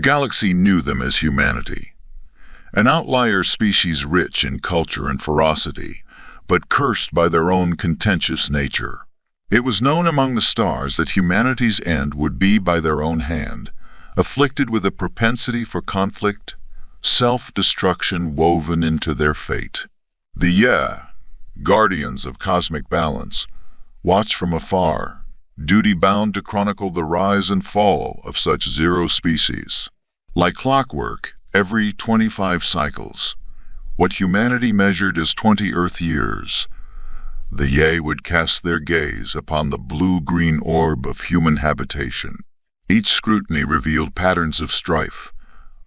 galaxy knew them as humanity, an outlier species rich in culture and ferocity, but cursed by their own contentious nature. It was known among the stars that humanity's end would be by their own hand, afflicted with a propensity for conflict, self-destruction woven into their fate. The guardians of cosmic balance, watched from afar, duty-bound to chronicle the rise and fall of such zero species. Like clockwork, every 25 cycles, what humanity measured as 20 Earth years, the would cast their gaze upon the blue-green orb of human habitation. Each scrutiny revealed patterns of strife,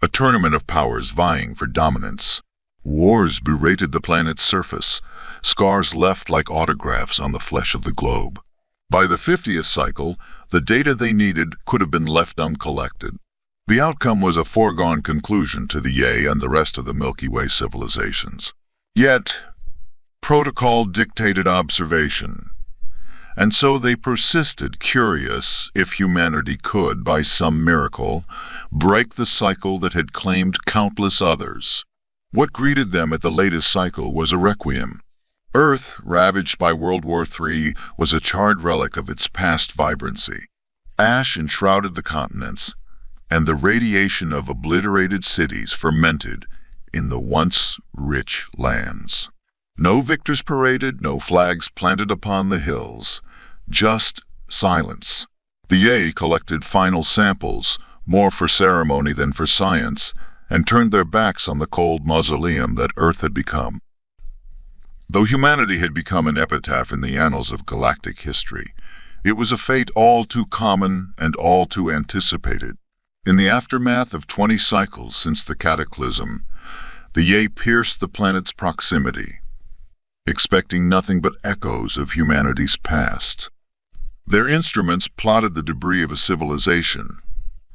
a tournament of powers vying for dominance. Wars berated the planet's surface, scars left like autographs on the flesh of the globe. By the 50th cycle, the data they needed could have been left uncollected. The outcome was a foregone conclusion to the and the rest of the Milky Way civilizations. Yet, protocol dictated observation, and so they persisted, curious if humanity could, by some miracle, break the cycle that had claimed countless others. What greeted them at the latest cycle was a requiem. Earth, ravaged by World War III, was a charred relic of its past vibrancy. Ash enshrouded the continents, and the radiation of obliterated cities fermented in the once rich lands. No victors paraded, no flags planted upon the hills, just silence. The collected final samples, more for ceremony than for science, and turned their backs on the cold mausoleum that Earth had become. Though humanity had become an epitaph in the annals of galactic history, it was a fate all too common and all too anticipated. In the aftermath of 20 cycles since the cataclysm, the pierced the planet's proximity, expecting nothing but echoes of humanity's past. Their instruments plotted the debris of a civilization,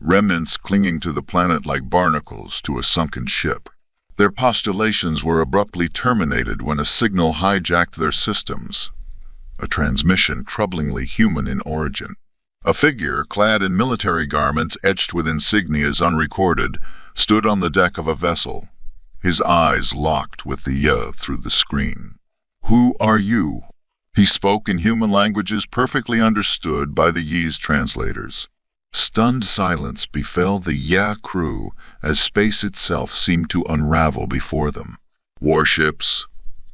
remnants clinging to the planet like barnacles to a sunken ship. Their postulations were abruptly terminated when a signal hijacked their systems, a transmission troublingly human in origin. A figure, clad in military garments etched with insignias unrecorded, stood on the deck of a vessel, his eyes locked with the through the screen. "Who are you?" He spoke in human languages perfectly understood by the Ye's translators. Stunned silence befell the crew as space itself seemed to unravel before them. Warships,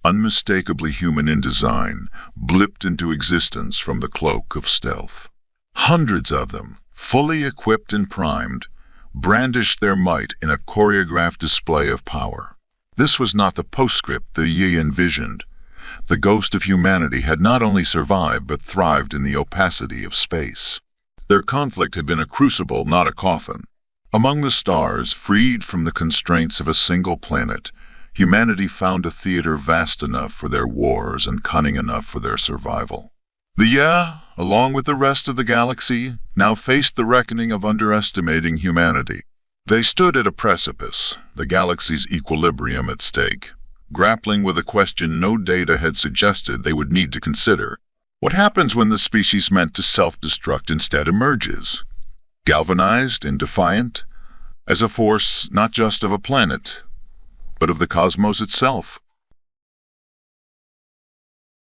unmistakably human in design, blipped into existence from the cloak of stealth. Hundreds of them, fully equipped and primed, brandished their might in a choreographed display of power. This was not the postscript the Yi envisioned. The ghost of humanity had not only survived but thrived in the opacity of space. Their conflict had been a crucible, not a coffin. Among the stars, freed from the constraints of a single planet, humanity found a theater vast enough for their wars and cunning enough for their survival. The along with the rest of the galaxy, now faced the reckoning of underestimating humanity. They stood at a precipice, the galaxy's equilibrium at stake, grappling with a question no data had suggested they would need to consider. What happens when the species meant to self-destruct instead emerges? Galvanized and defiant, as a force not just of a planet, but of the cosmos itself.